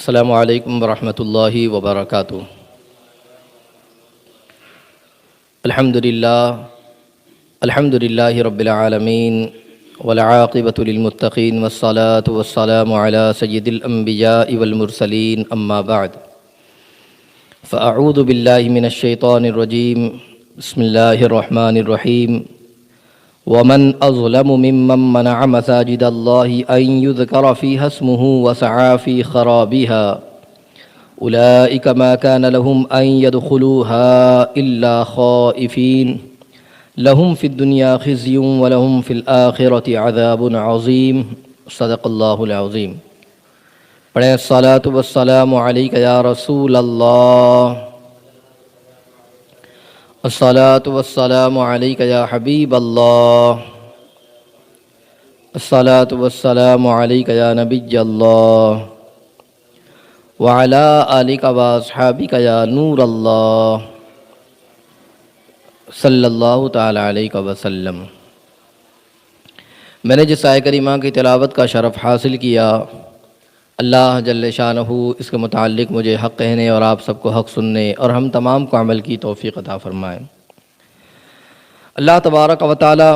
السلام علیکم ورحمۃ اللہ وبرکاتہ۔ الحمد للہ رب العالمین والعاقبۃ للمتقین والصلاة والسلام علی سید الانبیاء والمرسلین اما بعد فاعوذ باللہ من الشیطان الرجیم بسم اللہ الرحمن الرحیم ومن اظلم ممن منع مساجد اللہ ان یذکر فیہا اسمہ وسعی فی خرابها اولئک ما کان لهم ان يدخلوها الا خائفین لهم فی الدنیا خزی ولهم فی الآخرة عذاب عظیم۔ صدق اللہ العظیم۔ پڑھیں الصلاۃ والسلام علیک یا رسول اللہ، الصلاۃ والسلام علیک یا حبیب اللہ، الصلاۃ والسلام علیک یا نبی اللہ، وعلی آلک واصحابک یا نور اللہ، صلی اللہ تعالی علیہ وسلم۔ میں نے جس آیت کریمہ کی تلاوت کا شرف حاصل کیا، اللہ جل شانہ اس کے متعلق مجھے حق کہنے اور آپ سب کو حق سننے اور ہم تمام کو عمل کی توفیق عطا فرمائے۔ اللہ تبارک و تعالی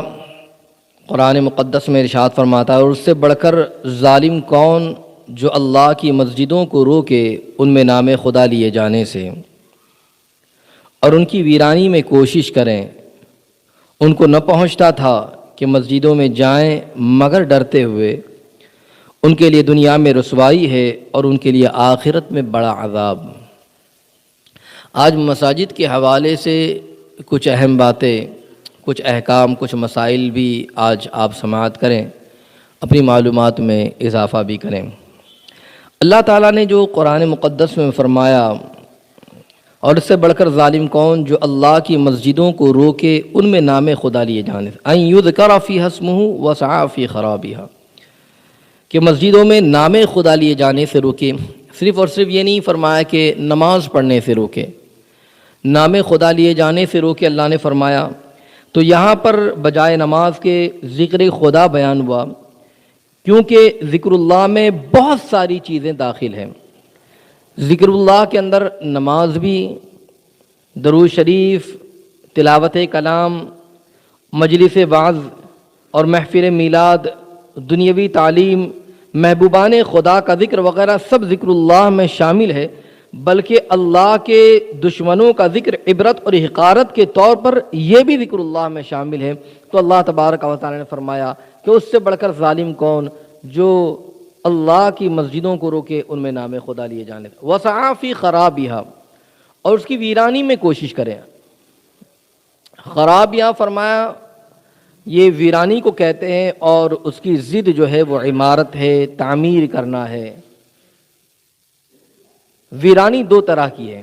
قرآن مقدس میں ارشاد فرماتا ہے، اور اس سے بڑھ کر ظالم کون جو اللہ کی مسجدوں کو روکے ان میں نام خدا لیے جانے سے اور ان کی ویرانی میں کوشش کریں۔ ان کو نہ پہنچتا تھا کہ مسجدوں میں جائیں مگر ڈرتے ہوئے، ان کے لیے دنیا میں رسوائی ہے اور ان کے لیے آخرت میں بڑا عذاب۔ آج مساجد کے حوالے سے کچھ اہم باتیں، کچھ احکام، کچھ مسائل بھی آج آپ سماعت کریں، اپنی معلومات میں اضافہ بھی کریں۔ اللہ تعالیٰ نے جو قرآن مقدس میں فرمایا، اور اس سے بڑھ کر ظالم کون جو اللہ کی مسجدوں کو روکے ان میں نام خدا لیے جانے سے، ان یذکر فیہا اسمہ وسعی فی خرابها، کہ مسجدوں میں نام خدا لیے جانے سے روکے۔ صرف اور صرف یہ نہیں فرمایا کہ نماز پڑھنے سے روکے، نام خدا لیے جانے سے روکے اللہ نے فرمایا۔ تو یہاں پر بجائے نماز کے ذکر خدا بیان ہوا، کیونکہ ذکر اللہ میں بہت ساری چیزیں داخل ہیں۔ ذکر اللہ کے اندر نماز بھی، درود شریف، تلاوت کلام، مجلس وعظ اور محفل میلاد، دنیاوی تعلیم، محبوبان خدا کا ذکر وغیرہ سب ذکر اللہ میں شامل ہے، بلکہ اللہ کے دشمنوں کا ذکر عبرت اور حقارت کے طور پر یہ بھی ذکر اللہ میں شامل ہے۔ تو اللہ تبارک و تعالی نے فرمایا کہ اس سے بڑھ کر ظالم کون جو اللہ کی مسجدوں کو روکے ان میں نام خدا لیے جانے سے، وسعی فی خرابها، اور اس کی ویرانی میں کوشش کریں۔ خرابیہ فرمایا یہ ویرانی کو کہتے ہیں، اور اس کی ضد جو ہے وہ عمارت ہے، تعمیر کرنا ہے۔ ویرانی دو طرح کی ہے،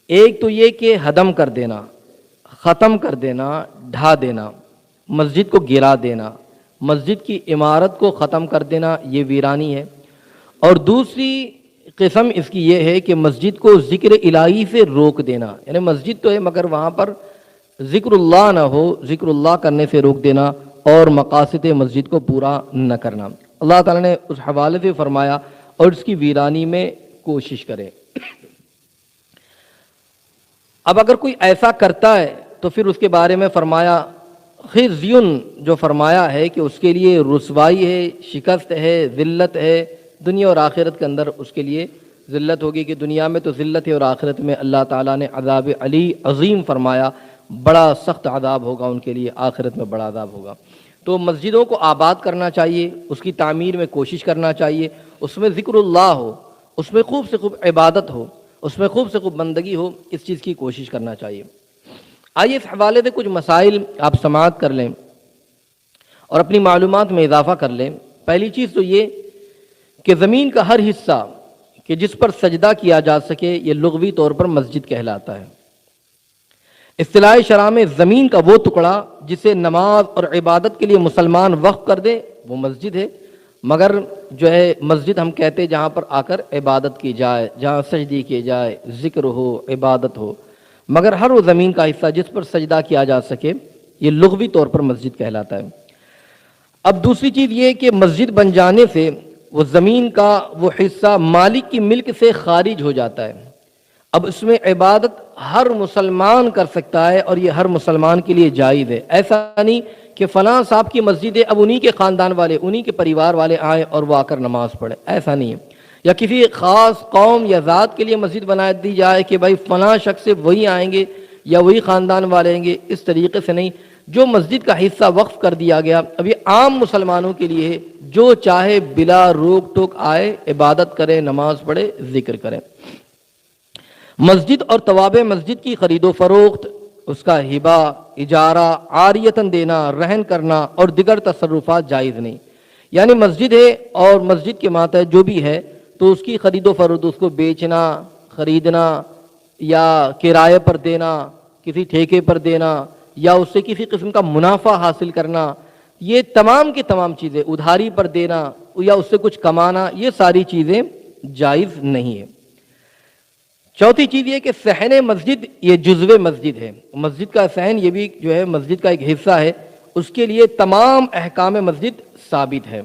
ایک تو یہ کہ ہدم کر دینا، ختم کر دینا، ڈھا دینا، مسجد کو گرا دینا، مسجد کی عمارت کو ختم کر دینا، یہ ویرانی ہے۔ اور دوسری قسم اس کی یہ ہے کہ مسجد کو ذکر الہی سے روک دینا، یعنی مسجد تو ہے مگر وہاں پر ذکر اللہ نہ ہو، ذکر اللہ کرنے سے روک دینا اور مقاصد مسجد کو پورا نہ کرنا۔ اللہ تعالیٰ نے اس حوالے سے فرمایا اور اس کی ویرانی میں کوشش کرے۔ اب اگر کوئی ایسا کرتا ہے تو پھر اس کے بارے میں فرمایا خزیٌ، جو فرمایا ہے کہ اس کے لیے رسوائی ہے، شکست ہے، ذلت ہے، دنیا اور آخرت کے اندر اس کے لیے ذلت ہوگی، کہ دنیا میں تو ذلت ہے اور آخرت میں اللہ تعالیٰ نے عذاب علی عظیم فرمایا، بڑا سخت عذاب ہوگا ان کے لیے، آخرت میں بڑا عذاب ہوگا۔ تو مسجدوں کو آباد کرنا چاہیے، اس کی تعمیر میں کوشش کرنا چاہیے، اس میں ذکر اللہ ہو، اس میں خوب سے خوب عبادت ہو، اس میں خوب سے خوب بندگی ہو، اس چیز کی کوشش کرنا چاہیے۔ آئیے اس حوالے سے کچھ مسائل آپ سماعت کر لیں اور اپنی معلومات میں اضافہ کر لیں۔ پہلی چیز تو یہ کہ زمین کا ہر حصہ کہ جس پر سجدہ کیا جا سکے یہ لغوی طور پر مسجد کہلاتا ہے۔ اصطلاح شرع میں زمین کا وہ ٹکڑا جسے نماز اور عبادت کے لیے مسلمان وقف کر دے وہ مسجد ہے، مگر جو ہے مسجد ہم کہتے ہیں جہاں پر آ کر عبادت کی جائے، جہاں سجدی کی جائے، ذکر ہو، عبادت ہو، مگر ہر وہ زمین کا حصہ جس پر سجدہ کیا جا سکے یہ لغوی طور پر مسجد کہلاتا ہے۔ اب دوسری چیز یہ کہ مسجد بن جانے سے وہ زمین کا وہ حصہ مالک کی ملک سے خارج ہو جاتا ہے. اب اس میں عبادت ہر مسلمان کر سکتا ہے اور یہ ہر مسلمان کے لیے جائز ہے. ایسا نہیں کہ فلاں صاحب کی مسجد ہے اب انہی کے خاندان والے انہی کے پریوار والے آئیں اور وہ آ کر نماز پڑھیں، ایسا نہیں ہے. یا کسی خاص قوم یا ذات کے لیے مسجد بنا دی جائے کہ بھائی فلاں شخص سے وہی آئیں گے یا وہی خاندان والے آئیں گے، اس طریقے سے نہیں. جو مسجد کا حصہ وقف کر دیا گیا اب یہ عام مسلمانوں کے لیے ہے، جو چاہے بلا روک ٹوک آئے، عبادت کرے، نماز پڑھے، ذکر کرے. مسجد اور تواب مسجد کی خرید و فروخت، اس کا ہبہ، اجارہ، عاریتاً دینا، رہن کرنا اور دیگر تصرفات جائز نہیں. یعنی مسجد ہے اور مسجد کے ماتحت جو بھی ہے تو اس کی خرید و فروخت، اس کو بیچنا، خریدنا یا کرائے پر دینا، کسی ٹھیکے پر دینا یا اس سے کسی قسم کا منافع حاصل کرنا، یہ تمام کی تمام چیزیں، ادھاری پر دینا یا اس سے کچھ کمانا، یہ ساری چیزیں جائز نہیں ہے. چوتھی چیز یہ کہ صحن مسجد یہ جزو مسجد ہے. مسجد کا صحن یہ بھی جو ہے مسجد کا ایک حصہ ہے، اس کے لیے تمام احکام مسجد ثابت ہے.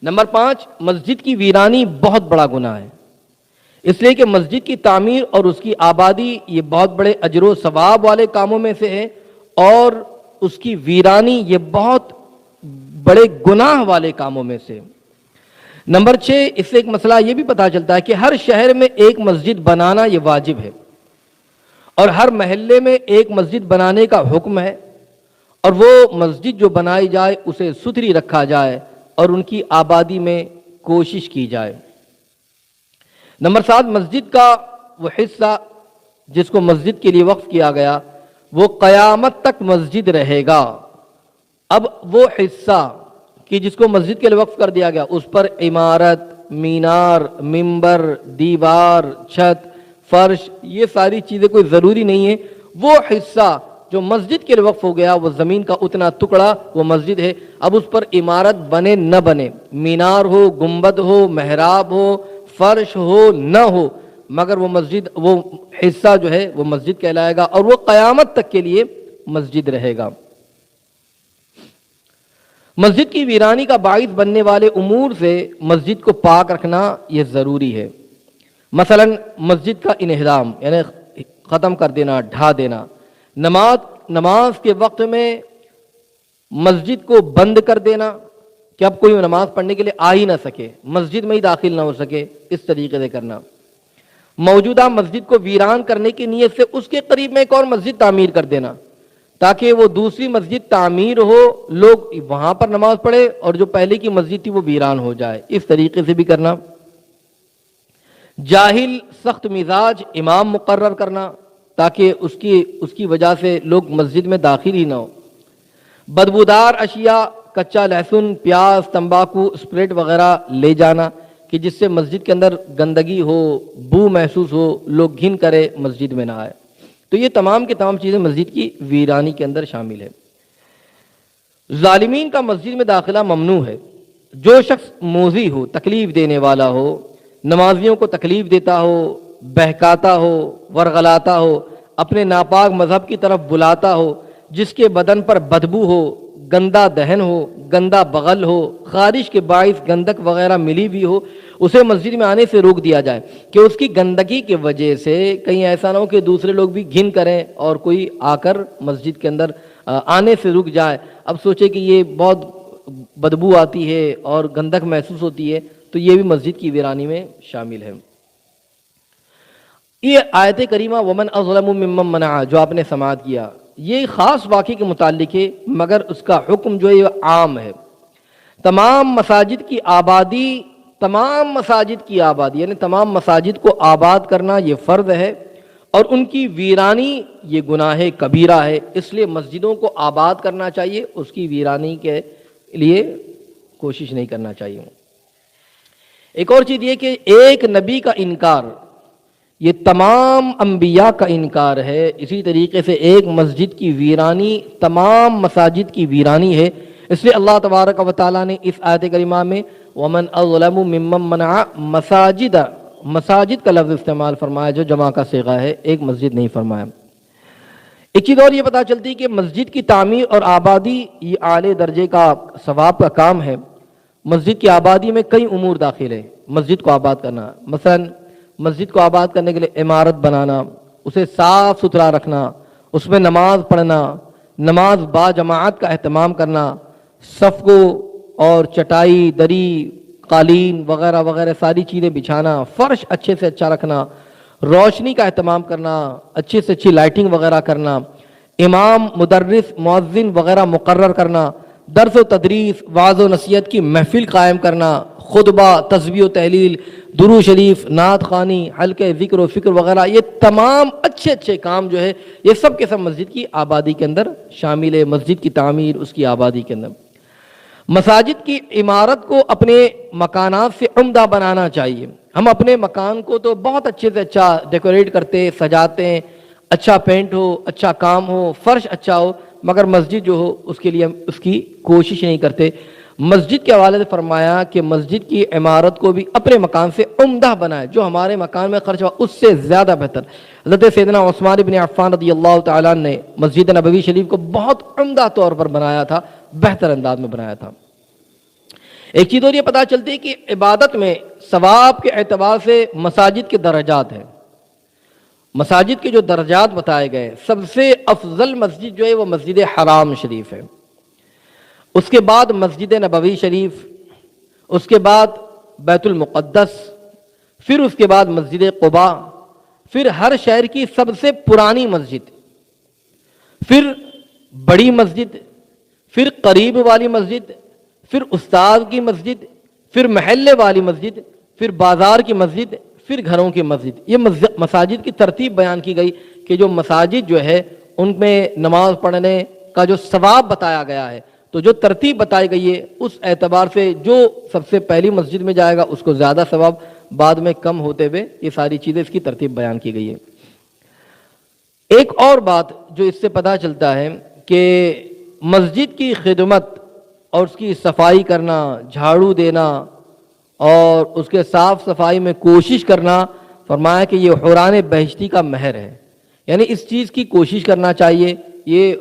نمبر 5، مسجد کی ویرانی بہت بڑا گناہ ہے، اس لیے کہ مسجد کی تعمیر اور اس کی آبادی یہ بہت بڑے اجر و ثواب والے کاموں میں سے ہے، اور اس کی ویرانی یہ بہت بڑے گناہ والے کاموں میں سے. نمبر 6، اس سے ایک مسئلہ یہ بھی پتہ چلتا ہے کہ ہر شہر میں ایک مسجد بنانا یہ واجب ہے، اور ہر محلے میں ایک مسجد بنانے کا حکم ہے، اور وہ مسجد جو بنائی جائے اسے ستھری رکھا جائے اور ان کی آبادی میں کوشش کی جائے. نمبر 7، مسجد کا وہ حصہ جس کو مسجد کے لیے وقف کیا گیا وہ قیامت تک مسجد رہے گا. اب وہ حصہ کہ جس کو مسجد کے لیے وقف کر دیا گیا اس پر عمارت، مینار، ممبر، دیوار، چھت، فرش، یہ ساری چیزیں کوئی ضروری نہیں ہے. وہ حصہ جو مسجد کے لیے وقف ہو گیا، وہ زمین کا اتنا ٹکڑا وہ مسجد ہے. اب اس پر عمارت بنے نہ بنے، مینار ہو، گنبد ہو، محراب ہو، فرش ہو نہ ہو، مگر وہ مسجد، وہ حصہ جو ہے وہ مسجد کہلائے گا اور وہ قیامت تک کے لیے مسجد رہے گا. مسجد کی ویرانی کا باعث بننے والے امور سے مسجد کو پاک رکھنا یہ ضروری ہے. مثلا مسجد کا انہدام یعنی ختم کر دینا، ڈھا دینا. نماز کے وقت میں مسجد کو بند کر دینا کہ اب کوئی نماز پڑھنے کے لیے آ ہی نہ سکے، مسجد میں ہی داخل نہ ہو سکے، اس طریقے سے کرنا. موجودہ مسجد کو ویران کرنے کی نیت سے اس کے قریب میں ایک اور مسجد تعمیر کر دینا تاکہ وہ دوسری مسجد تعمیر ہو، لوگ وہاں پر نماز پڑھے اور جو پہلے کی مسجد تھی وہ ویران ہو جائے، اس طریقے سے بھی کرنا. جاہل سخت مزاج امام مقرر کرنا تاکہ اس کی وجہ سے لوگ مسجد میں داخل ہی نہ ہو. بدبودار اشیاء، کچا لہسن، پیاز، تمباکو، اسپرٹ وغیرہ لے جانا کہ جس سے مسجد کے اندر گندگی ہو، بو محسوس ہو، لوگ گھن کرے مسجد میں نہ آئے. تو یہ تمام کی تمام چیزیں مسجد کی ویرانی کے اندر شامل ہے. ظالمین کا مسجد میں داخلہ ممنوع ہے. جو شخص موذی ہو، تکلیف دینے والا ہو، نمازیوں کو تکلیف دیتا ہو، بہکاتا ہو، ورغلاتا ہو، اپنے ناپاک مذہب کی طرف بلاتا ہو، جس کے بدن پر بدبو ہو، گندا دہن ہو، گندا بغل ہو، خارش کے باعث گندک وغیرہ ملی بھی ہو، اسے مسجد میں آنے سے روک دیا جائے کہ اس کی گندگی کی وجہ سے کہیں ایسا نہ ہو کہ دوسرے لوگ بھی گھن کریں اور کوئی آ کر مسجد کے اندر آنے سے رک جائے. اب سوچے کہ یہ بہت بدبو آتی ہے اور گندک محسوس ہوتی ہے، تو یہ بھی مسجد کی ویرانی میں شامل ہے. یہ آیت کریمہ ومن اظلم ممن منع جو آپ نے سماعت کیا، یہ خاص واقعے کے متعلق ہے، مگر اس کا حکم جو ہے یہ عام ہے. تمام مساجد کی آبادی یعنی تمام مساجد کو آباد کرنا یہ فرض ہے، اور ان کی ویرانی یہ گناہ کبیرہ ہے. اس لیے مسجدوں کو آباد کرنا چاہیے، اس کی ویرانی کے لیے کوشش نہیں کرنا چاہیے. ایک اور چیز یہ کہ ایک نبی کا انکار یہ تمام انبیاء کا انکار ہے. اسی طریقے سے ایک مسجد کی ویرانی تمام مساجد کی ویرانی ہے. اس لیے اللہ تبارک و تعالیٰ نے اس آیت کریمہ میں ومن اظلم ممن منع مساجد کا لفظ استعمال فرمایا جو جمع کا صیغہ ہے، ایک مسجد نہیں فرمایا. ایک چیز اور یہ پتہ چلتی کہ مسجد کی تعمیر اور آبادی یہ اعلی درجے کا ثواب کا کام ہے. مسجد کی آبادی میں کئی امور داخل ہیں۔ مسجد کو آباد کرنا، مثلا مسجد کو آباد کرنے کے لیے عمارت بنانا، اسے صاف ستھرا رکھنا، اس میں نماز پڑھنا، نماز با جماعت کا اہتمام کرنا، صف کو اور چٹائی، دری، قالین وغیرہ وغیرہ ساری چیزیں بچھانا، فرش اچھے سے اچھا رکھنا، روشنی کا اہتمام کرنا، اچھی سے اچھی لائٹنگ وغیرہ کرنا، امام، مدرس، مؤذن وغیرہ مقرر کرنا، درس و تدریس، وعظ و نصیحت کی محفل قائم کرنا، خطبہ، تسبیح و تحلیل، درود شریف، نعت خوانی، حلقے ذکر و فکر وغیرہ، یہ تمام اچھے اچھے کام جو ہے یہ سب کے سب مسجد کی آبادی کے اندر شامل ہے۔ مسجد کی تعمیر، اس کی آبادی کے اندر مساجد کی عمارت کو اپنے مکانات سے عمدہ بنانا چاہیے۔ ہم اپنے مکان کو تو بہت اچھے سے اچھا ڈیکوریٹ کرتے، سجاتے ہیں، اچھا پینٹ ہو، اچھا کام ہو، فرش اچھا ہو، مگر مسجد جو ہو اس کے لیے ہم اس کی کوشش نہیں کرتے۔ مسجد کے حوالے سے فرمایا کہ مسجد کی عمارت کو بھی اپنے مکان سے عمدہ بنائے، جو ہمارے مکان میں خرچ ہوا اس سے زیادہ بہتر۔ حضرت سیدنا عثمان بن عفان رضی اللہ تعالیٰ نے مسجد نبوی شریف کو بہت عمدہ طور پر بنایا تھا، بہتر انداز میں بنایا تھا۔ ایک چیز اور یہ پتہ چلتی ہے کہ عبادت میں ثواب کے اعتبار سے مساجد کے درجات ہیں۔ مساجد کے جو درجات بتائے گئے، سب سے افضل مسجد جو ہے وہ مسجد حرام شریف ہے، اس کے بعد مسجد نبوی شریف، اس کے بعد بیت المقدس، پھر اس کے بعد مسجد قباء، پھر ہر شہر کی سب سے پرانی مسجد، پھر بڑی مسجد، پھر قریب والی مسجد، پھر استاد کی مسجد، پھر محلے والی مسجد، پھر بازار کی مسجد، پھر گھروں کی مسجد۔ یہ مساجد کی ترتیب بیان کی گئی کہ جو مساجد جو ہے ان میں نماز پڑھنے کا جو ثواب بتایا گیا ہے، تو جو ترتیب بتائی گئی ہے اس اعتبار سے جو سب سے پہلی مسجد میں جائے گا اس کو زیادہ ثواب، بعد میں کم ہوتے ہوئے یہ ساری چیزیں اس کی ترتیب بیان کی گئی ہے۔ ایک اور بات جو اس سے پتہ چلتا ہے کہ مسجد کی خدمت اور اس کی صفائی کرنا، جھاڑو دینا اور اس کے صاف صفائی میں کوشش کرنا، فرمایا کہ یہ حوران بہشتی کا مہر ہے، یعنی اس چیز کی کوشش کرنا چاہیے۔ یہ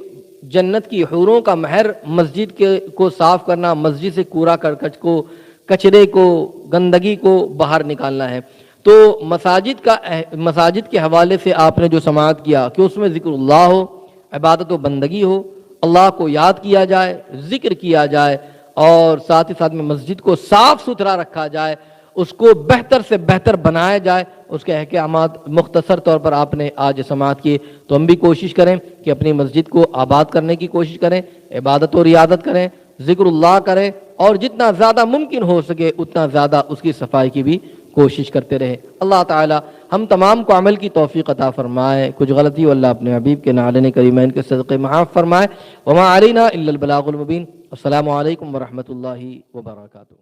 جنت کی حوروں کا مہر مسجد کو صاف کرنا، مسجد سے کوڑا کرکٹ کو، کچرے کو، گندگی کو باہر نکالنا ہے۔ تو مساجد کے حوالے سے آپ نے جو سماعت کیا کہ اس میں ذکر اللہ ہو، عبادت و بندگی ہو، اللہ کو یاد کیا جائے، ذکر کیا جائے، اور ساتھ ہی ساتھ میں مسجد کو صاف ستھرا رکھا جائے، اس کو بہتر سے بہتر بنایا جائے، اس کے احکامات مختصر طور پر آپ نے آج سماعت کیے۔ تو ہم بھی کوشش کریں کہ اپنی مسجد کو آباد کرنے کی کوشش کریں، عبادت و ریاضت کریں، ذکر اللہ کریں، اور جتنا زیادہ ممکن ہو سکے اتنا زیادہ اس کی صفائی کی بھی کوشش کرتے رہیں۔ اللہ تعالی ہم تمام کو عمل کی توفیق عطا فرمائے، کچھ غلطی ہو اللہ اپنے حبیب کے نالین کریمین کے صدقے معاف فرمائے۔ وما علینا الا البلاغ المبین۔ السلام علیکم ورحمۃ اللہ وبرکاتہ۔